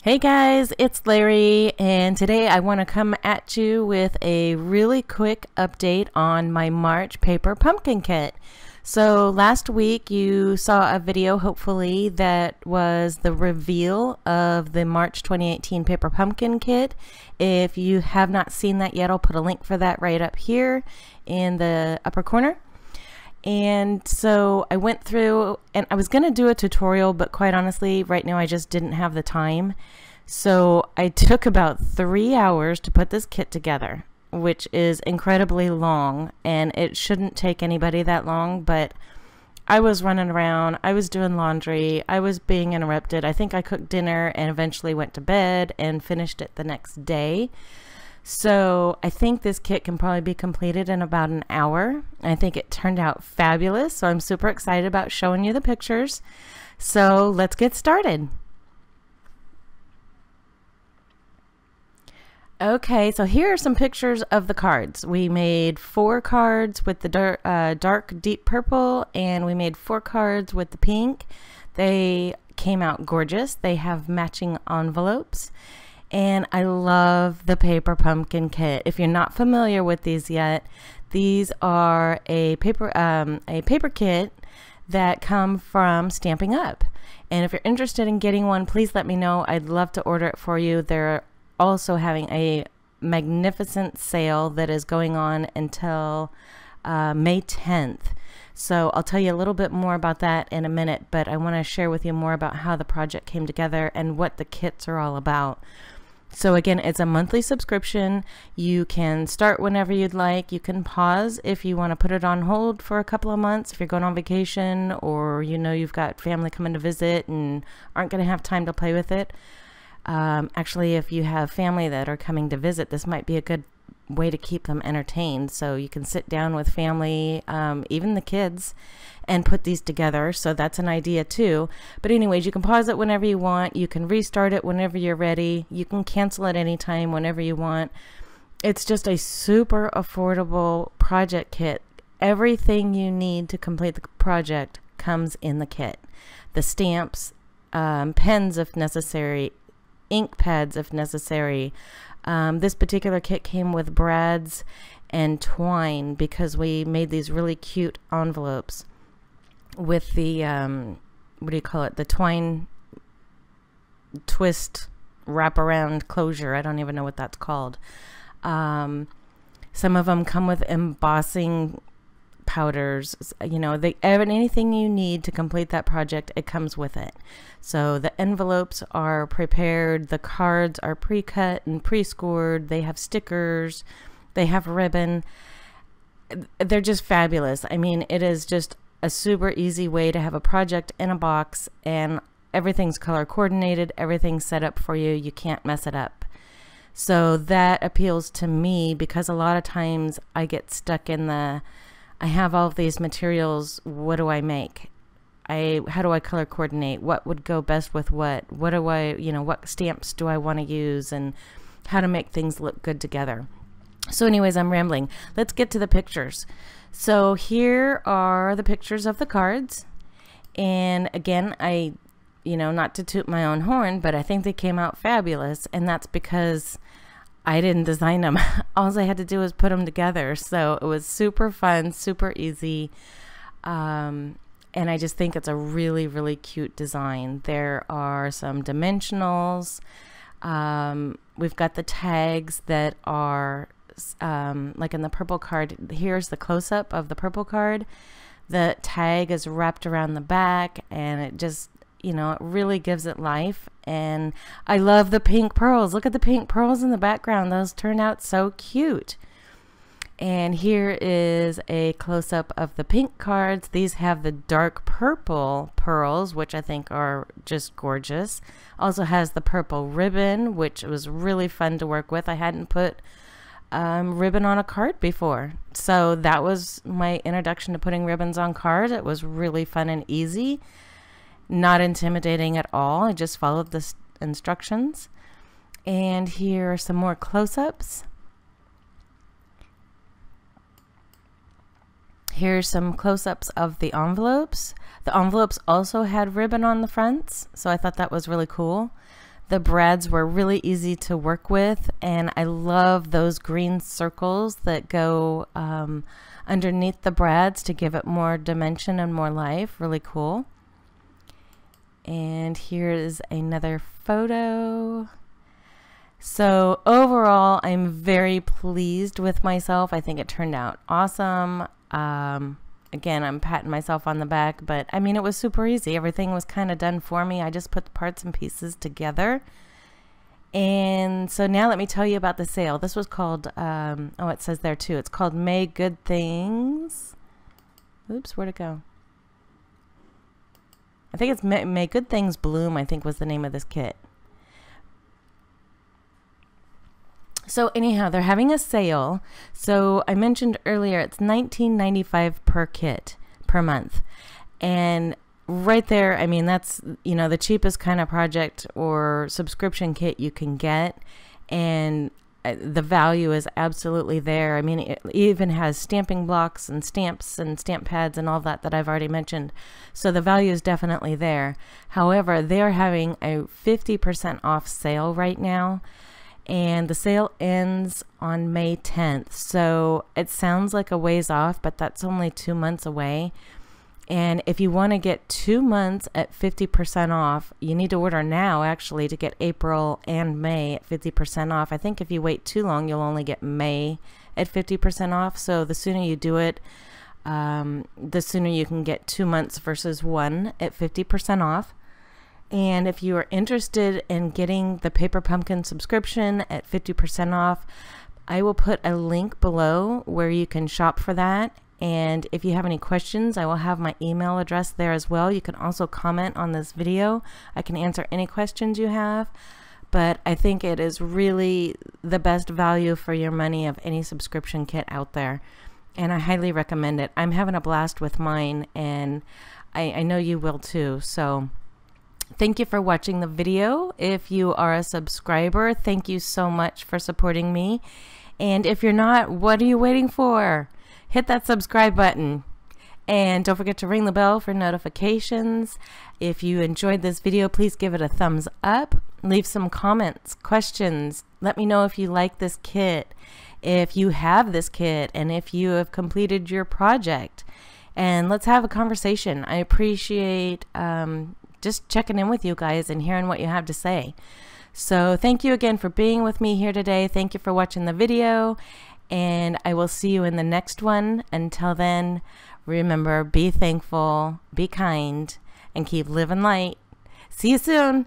Hey guys, it's Larry, and today I want to come at you with a really quick update on my March paper pumpkin kit. So last week you saw a video, hopefully, that was the reveal of the March 2018 paper pumpkin kit. If you have not seen that yet, I'll put a link for that right up here in the upper corner. And so I went through, and I was going to do a tutorial, but quite honestly, right now I just didn't have the time. So I took about 3 hours to put this kit together, which is incredibly long, and it shouldn't take anybody that long, but I was running around, I was doing laundry, I was being interrupted. I think I cooked dinner and eventually went to bed and finished it the next day. So I think this kit can probably be completed in about an hour. I think it turned out fabulous, so I'm super excited about showing you the pictures. So let's get started. Okay, so here are some pictures of the cards. We made 4 cards with the dark deep purple, and we made 4 cards with the pink. They came out gorgeous. They have matching envelopes. And I love the paper pumpkin kit. If you're not familiar with these yet, these are a paper kit that come from Stampin' Up. And if you're interested in getting one, please let me know. I'd love to order it for you. They're also having a magnificent sale that is going on until May 10th. So I'll tell you a little bit more about that in a minute, but I want to share with you more about how the project came together and what the kits are all about. So again, it's a monthly subscription. You can start whenever you'd like. You can pause if you want to put it on hold for a couple of months if you're going on vacation, or you know you've got family coming to visit and aren't going to have time to play with it. Actually, if you have family that are coming to visit, this might be a good way to keep them entertained. So you can sit down with family, even the kids, and put these together. So that's an idea too. But anyways, you can pause it whenever you want. You can restart it whenever you're ready. You can cancel it anytime, whenever you want. It's just a super affordable project kit. Everything you need to complete the project comes in the kit. The stamps, pens if necessary, ink pads if necessary. This particular kit came with brads and twine because we made these really cute envelopes with the what do you call it, the twine twist wraparound closure. I don't even know what that's called. Some of them come with embossing powders. You know, anything you need to complete that project, it comes with it. So the envelopes are prepared, the cards are pre-cut and pre-scored, they have stickers, they have ribbon. They're just fabulous. I mean, it is just a super easy way to have a project in a box, and everything's color coordinated, everything's set up for you, you can't mess it up. So that appeals to me because a lot of times I get stuck in I have all of these materials, what do I make? How do I color coordinate? What would go best with what? What do what stamps do I want to use, and how to make things look good together. So anyways, I'm rambling. Let's get to the pictures. So here are the pictures of the cards. And again, not to toot my own horn, but I think they came out fabulous, and that's because I didn't design them. All I had to do was put them together. So it was super fun, super easy. And I just think it's a really, really cute design. There are some dimensionals. We've got the tags that are like in the purple card. Here's the close-up of the purple card. The tag is wrapped around the back, and it just, it really gives it life. And I love the pink pearls. Look at the pink pearls in the background. Those turn out so cute. And here is a close-up of the pink cards. These have the dark purple pearls, which I think are just gorgeous. Also has the purple ribbon, which was really fun to work with. I hadn't put ribbon on a card before. So that was my introduction to putting ribbons on cards. It was really fun and easy. Not intimidating at all. I just followed the instructions. And here are some more close-ups. Here's some close-ups of the envelopes. The envelopes also had ribbon on the fronts, so I thought that was really cool. The brads were really easy to work with, and I love those green circles that go underneath the brads to give it more dimension and more life. Really cool. And here is another photo. So overall, I'm very pleased with myself. I think it turned out awesome. Again, I'm patting myself on the back, but I mean, it was super easy. Everything was kind of done for me. I just put the parts and pieces together. And so now let me tell you about the sale. This was called, oh, it says there too. It's called May Good Things. Oops, where'd it go? I think it's May Good Things Bloom, I think was the name of this kit. So anyhow, they're having a sale. So I mentioned earlier, it's $19.95 per kit per month. And right there, I mean, that's, you know, the cheapest kind of project or subscription kit you can get. And the value is absolutely there. I mean, it even has stamping blocks and stamps and stamp pads and all that I've already mentioned. So the value is definitely there. However, they're having a 50% off sale right now. And the sale ends on May 10th. So it sounds like a ways off, but that's only 2 months away. And if you want to get 2 months at 50% off, you need to order now actually to get April and May at 50% off. I think if you wait too long, you'll only get May at 50% off. So the sooner you do it, the sooner you can get 2 months versus 1 at 50% off. And if you are interested in getting the Paper Pumpkin subscription at 50% off, I will put a link below where you can shop for that. And if you have any questions, I will have my email address there as well. You can also comment on this video. I can answer any questions you have. But I think it is really the best value for your money of any subscription kit out there. And I highly recommend it. I'm having a blast with mine, and I know you will too. So thank you for watching the video. If you are a subscriber, thank you so much for supporting me. And if you're not, what are you waiting for? Hit that subscribe button. And don't forget to ring the bell for notifications. If you enjoyed this video, please give it a thumbs up. Leave some comments, questions. Let me know if you like this kit, if you have this kit, and if you have completed your project. And let's have a conversation. I appreciate just checking in with you guys and hearing what you have to say. So thank you again for being with me here today. Thank you for watching the video, and I will see you in the next one. Until then, remember, be thankful, be kind, and keep living light. See you soon.